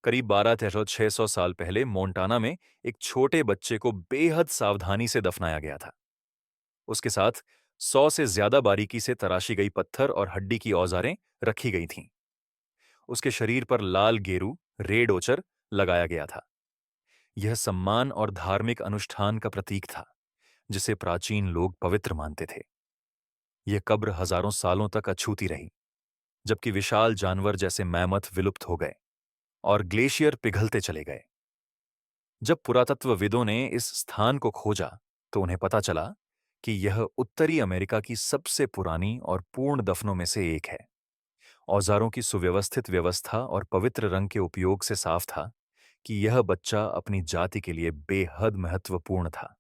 करीब 1200-600 साल पहले मोंटाना में एक छोटे बच्चे को बेहद सावधानी से दफनाया गया था। उसके साथ 100 से ज्यादा बारीकी से तराशी गई पत्थर और हड्डी की औजारें रखी गई थीं। उसके शरीर पर लाल गेरू, रेड ओचर लगाया गया था। यह सम्मान और धार्मिक अनुष्ठान का प्रतीक था, जिसे प्राचीन लोग पवित्र मानते थे। यह कब्र हजारों सालों तक अछूती रही, जबकि विशाल जानवर जैसे मैमथ विलुप्त हो गए और ग्लेशियर पिघलते चले गए। जब पुरातत्वविदों ने इस स्थान को खोजा, तो उन्हें पता चला कि यह उत्तरी अमेरिका की सबसे पुरानी और पूर्ण दफनों में से एक है। औजारों की सुव्यवस्थित व्यवस्था और पवित्र रंग के उपयोग से साफ था कि यह बच्चा अपनी जाति के लिए बेहद महत्वपूर्ण था।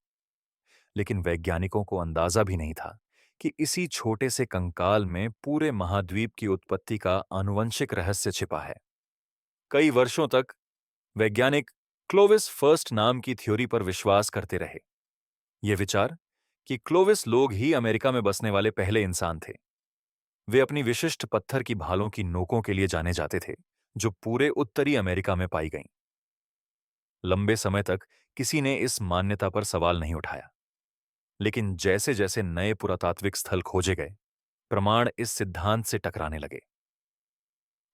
लेकिन वैज्ञानिकों को अंदाजा भी नहीं था कि इसी छोटे से कंकाल में पूरे महाद्वीप की उत्पत्ति का आनुवंशिक रहस्य छिपा है। कई वर्षों तक वैज्ञानिक क्लोविस फर्स्ट नाम की थ्योरी पर विश्वास करते रहे। यह विचार कि क्लोविस लोग ही अमेरिका में बसने वाले पहले इंसान थे। वे अपनी विशिष्ट पत्थर की भालों की नोकों के लिए जाने जाते थे, जो पूरे उत्तरी अमेरिका में पाई गईं। लंबे समय तक किसी ने इस मान्यता पर सवाल नहीं उठाया, लेकिन जैसे जैसे नए पुरातात्विक स्थल खोजे गए, प्रमाण इस सिद्धांत से टकराने लगे।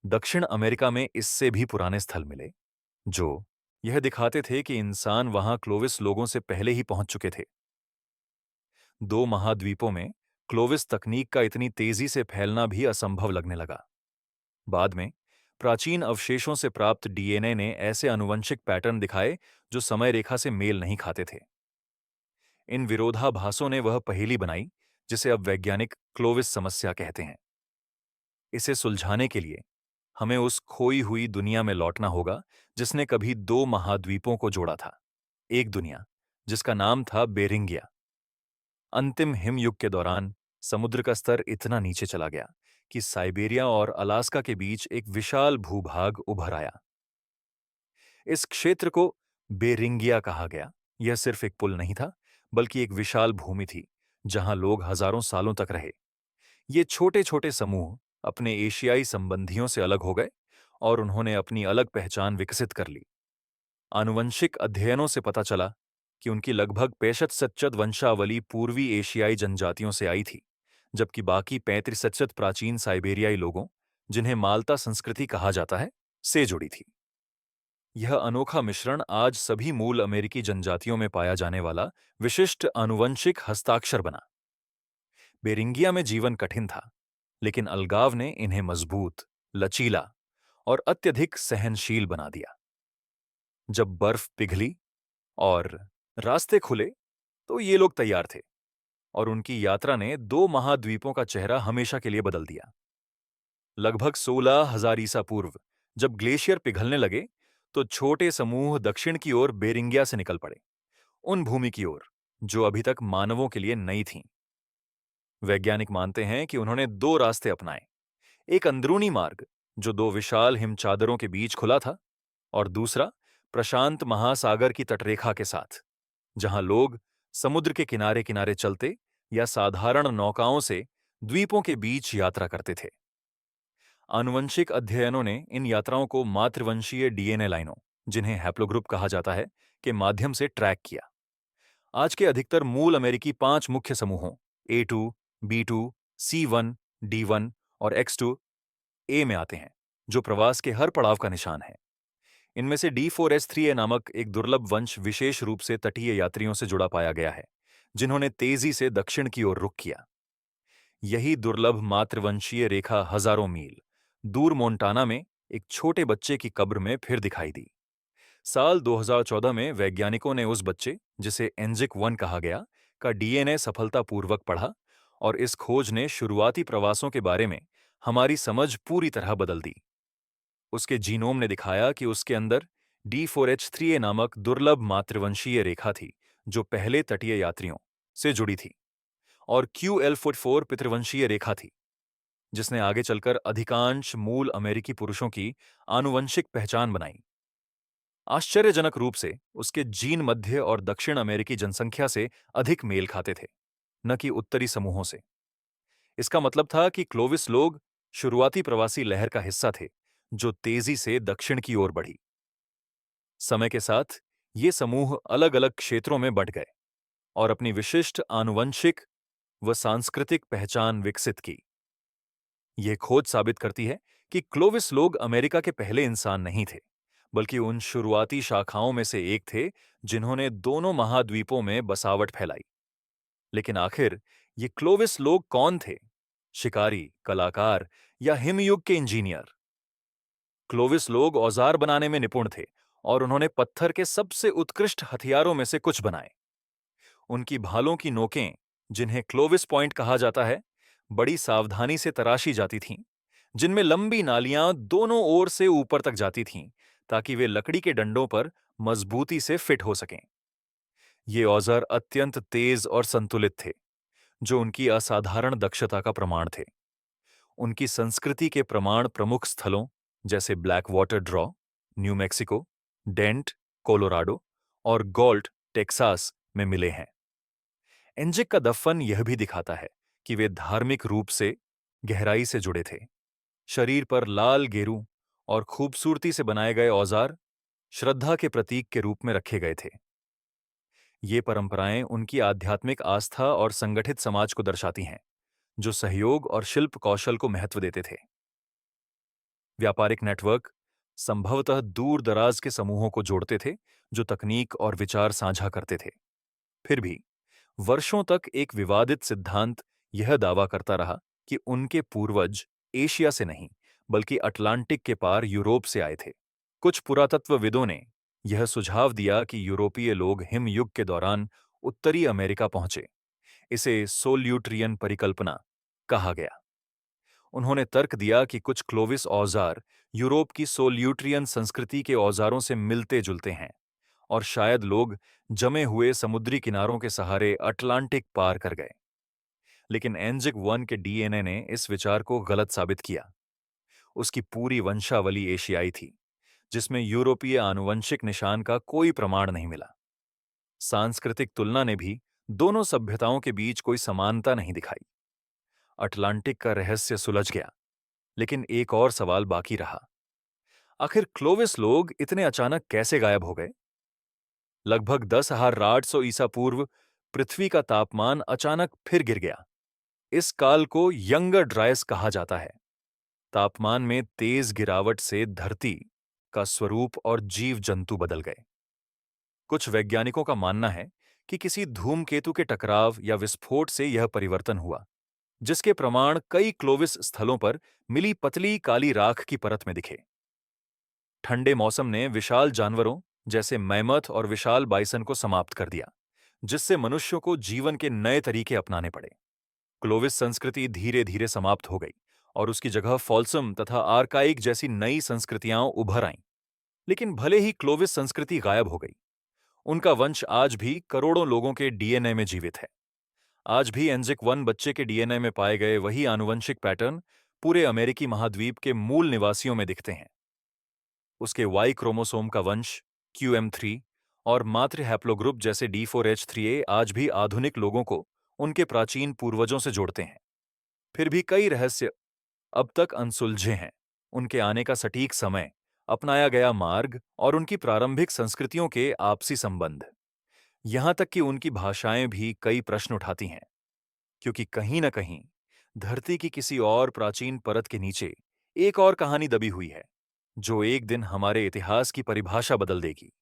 दक्षिण अमेरिका में इससे भी पुराने स्थल मिले, जो यह दिखाते थे कि इंसान वहां क्लोविस लोगों से पहले ही पहुंच चुके थे। दो महाद्वीपों में क्लोविस तकनीक का इतनी तेजी से फैलना भी असंभव लगने लगा। बाद में प्राचीन अवशेषों से प्राप्त डीएनए ने ऐसे आनुवंशिक पैटर्न दिखाए जो समय रेखा से मेल नहीं खाते थे। इन विरोधाभासों ने वह पहेली बनाई जिसे अब वैज्ञानिक क्लोविस समस्या कहते हैं। इसे सुलझाने के लिए हमें उस खोई हुई दुनिया में लौटना होगा जिसने कभी दो महाद्वीपों को जोड़ा था। एक दुनिया जिसका नाम था बेरिंगिया। अंतिम हिमयुग के दौरान समुद्र का स्तर इतना नीचे चला गया कि साइबेरिया और अलास्का के बीच एक विशाल भूभाग उभर आया। इस क्षेत्र को बेरिंगिया कहा गया। यह सिर्फ एक पुल नहीं था, बल्कि एक विशाल भूमि थी जहां लोग हजारों सालों तक रहे। ये छोटे छोटे समूह अपने एशियाई संबंधियों से अलग हो गए और उन्होंने अपनी अलग पहचान विकसित कर ली। आनुवंशिक अध्ययनों से पता चला कि उनकी लगभग 65% वंशावली पूर्वी एशियाई जनजातियों से आई थी, जबकि बाकी 35% प्राचीन साइबेरियाई लोगों, जिन्हें माल्टा संस्कृति कहा जाता है, से जुड़ी थी। यह अनोखा मिश्रण आज सभी मूल अमेरिकी जनजातियों में पाया जाने वाला विशिष्ट आनुवंशिक हस्ताक्षर बना। बेरिंगिया में जीवन कठिन था, लेकिन अलगाव ने इन्हें मजबूत, लचीला और अत्यधिक सहनशील बना दिया। जब बर्फ पिघली और रास्ते खुले, तो ये लोग तैयार थे और उनकी यात्रा ने दो महाद्वीपों का चेहरा हमेशा के लिए बदल दिया। लगभग 16,000 ईसा पूर्व जब ग्लेशियर पिघलने लगे, तो छोटे समूह दक्षिण की ओर बेरिंगिया से निकल पड़े, उन भूमि की ओर जो अभी तक मानवों के लिए नई थी। वैज्ञानिक मानते हैं कि उन्होंने दो रास्ते अपनाए। एक अंदरूनी मार्ग जो दो विशाल हिमचादरों के बीच खुला था, और दूसरा प्रशांत महासागर की तटरेखा के साथ, जहां लोग समुद्र के किनारे किनारे चलते या साधारण नौकाओं से द्वीपों के बीच यात्रा करते थे। आनुवंशिक अध्ययनों ने इन यात्राओं को मातृवंशीय डीएनए लाइनों, जिन्हें हैप्लोग्रुप कहा जाता है, के माध्यम से ट्रैक किया। आज के अधिकतर मूल अमेरिकी 5 मुख्य समूहों A2, B2, C1, D1 और X2 ए में आते हैं, जो प्रवास के हर पड़ाव का निशान है। इनमें से D4S3A नामक एक दुर्लभ वंश विशेष रूप से तटीय यात्रियों से जुड़ा पाया गया है, जिन्होंने तेजी से दक्षिण की ओर रुख किया। यही दुर्लभ मातृवंशीय रेखा हजारों मील दूर मोंटाना में एक छोटे बच्चे की कब्र में फिर दिखाई दी। साल 2014 में वैज्ञानिकों ने उस बच्चे, जिसे एंजिक 1 कहा गया, का डीएनए सफलतापूर्वक पढ़ा, और इस खोज ने शुरुआती प्रवासों के बारे में हमारी समझ पूरी तरह बदल दी। उसके जीनोम ने दिखाया कि उसके अंदर D4H3A नामक दुर्लभ मातृवंशीय रेखा थी, जो पहले तटीय यात्रियों से जुड़ी थी, और QL44 पितृवंशीय रेखा थी, जिसने आगे चलकर अधिकांश मूल अमेरिकी पुरुषों की आनुवंशिक पहचान बनाई। आश्चर्यजनक रूप से उसके जीन मध्य और दक्षिण अमेरिकी जनसंख्या से अधिक मेल खाते थे, न कि उत्तरी समूहों से। इसका मतलब था कि क्लोविस लोग शुरुआती प्रवासी लहर का हिस्सा थे, जो तेजी से दक्षिण की ओर बढ़ी। समय के साथ ये समूह अलग अलग क्षेत्रों में बंट गए और अपनी विशिष्ट आनुवंशिक व सांस्कृतिक पहचान विकसित की। यह खोज साबित करती है कि क्लोविस लोग अमेरिका के पहले इंसान नहीं थे, बल्कि उन शुरुआती शाखाओं में से एक थे जिन्होंने दोनों महाद्वीपों में बसावट फैलाई। लेकिन आखिर ये क्लोविस लोग कौन थे? शिकारी, कलाकार या हिमयुग के इंजीनियर? क्लोविस लोग औजार बनाने में निपुण थे और उन्होंने पत्थर के सबसे उत्कृष्ट हथियारों में से कुछ बनाए। उनकी भालों की नोकें, जिन्हें क्लोविस पॉइंट कहा जाता है, बड़ी सावधानी से तराशी जाती थीं, जिनमें लंबी नालियां दोनों ओर से ऊपर तक जाती थीं, ताकि वे लकड़ी के डंडों पर मजबूती से फिट हो सकें। ये औजार अत्यंत तेज और संतुलित थे, जो उनकी असाधारण दक्षता का प्रमाण थे। उनकी संस्कृति के प्रमाण प्रमुख स्थलों जैसे Blackwater Draw, New Mexico, Dent, Colorado और गॉल्ट, टेक्सास में मिले हैं। एंजिक का दफन यह भी दिखाता है कि वे धार्मिक रूप से गहराई से जुड़े थे। शरीर पर लाल गेरू और खूबसूरती से बनाए गए औजार श्रद्धा के प्रतीक के रूप में रखे गए थे। ये परंपराएं उनकी आध्यात्मिक आस्था और संगठित समाज को दर्शाती हैं, जो सहयोग और शिल्प कौशल को महत्व देते थे। व्यापारिक नेटवर्क संभवतः दूर दराज के समूहों को जोड़ते थे, जो तकनीक और विचार साझा करते थे। फिर भी वर्षों तक एक विवादित सिद्धांत यह दावा करता रहा कि उनके पूर्वज एशिया से नहीं, बल्कि अटलांटिक के पार यूरोप से आए थे। कुछ पुरातत्वविदों ने यह सुझाव दिया कि यूरोपीय लोग हिमयुग के दौरान उत्तरी अमेरिका पहुंचे। इसे सोल्यूट्रियन परिकल्पना कहा गया। उन्होंने तर्क दिया कि कुछ क्लोविस औजार यूरोप की सोल्यूट्रियन संस्कृति के औजारों से मिलते जुलते हैं और शायद लोग जमे हुए समुद्री किनारों के सहारे अटलांटिक पार कर गए। लेकिन एंजिक वन के डीएनए ने इस विचार को गलत साबित किया। उसकी पूरी वंशावली एशियाई थी, जिसमें यूरोपीय आनुवंशिक निशान का कोई प्रमाण नहीं मिला। सांस्कृतिक तुलना ने भी दोनों सभ्यताओं के बीच कोई समानता नहीं दिखाई। अटलांटिक का रहस्य सुलझ गया, लेकिन एक और सवाल बाकी रहा। आखिर क्लोविस लोग इतने अचानक कैसे गायब हो गए? लगभग 10,800 ईसा पूर्व पृथ्वी का तापमान अचानक फिर गिर गया। इस काल को यंगर ड्राइस कहा जाता है। तापमान में तेज गिरावट से धरती का स्वरूप और जीव जंतु बदल गए। कुछ वैज्ञानिकों का मानना है कि किसी धूमकेतु के टकराव या विस्फोट से यह परिवर्तन हुआ, जिसके प्रमाण कई क्लोविस स्थलों पर मिली पतली काली राख की परत में दिखे। ठंडे मौसम ने विशाल जानवरों जैसे मैमथ और विशाल बाइसन को समाप्त कर दिया, जिससे मनुष्यों को जीवन के नए तरीके अपनाने पड़े। क्लोविस संस्कृति धीरे धीरे समाप्त हो गई और उसकी जगह फॉल्सम तथा आर्काइक जैसी नई संस्कृतियां उभर आईं। लेकिन भले ही क्लोविस संस्कृति गायब हो गई, उनका वंश आज भी करोड़ों लोगों के डीएनए में जीवित है। आज भी एंजिक वन बच्चे के डीएनए में पाए गए वही आनुवंशिक पैटर्न पूरे अमेरिकी महाद्वीप के मूल निवासियों में दिखते हैं। उसके वाई क्रोमोसोम का वंश QM3 और मातृ हैप्लोग्रुप जैसे D4H3A आज भी आधुनिक लोगों को उनके प्राचीन पूर्वजों से जोड़ते हैं। फिर भी कई रहस्य अब तक अनसुलझे हैं। उनके आने का सटीक समय, अपनाया गया मार्ग और उनकी प्रारंभिक संस्कृतियों के आपसी संबंध। यहां तक कि उनकी भाषाएं भी कई प्रश्न उठाती हैं, क्योंकि कहीं न कहीं धरती की किसी और प्राचीन परत के नीचे एक और कहानी दबी हुई है, जो एक दिन हमारे इतिहास की परिभाषा बदल देगी।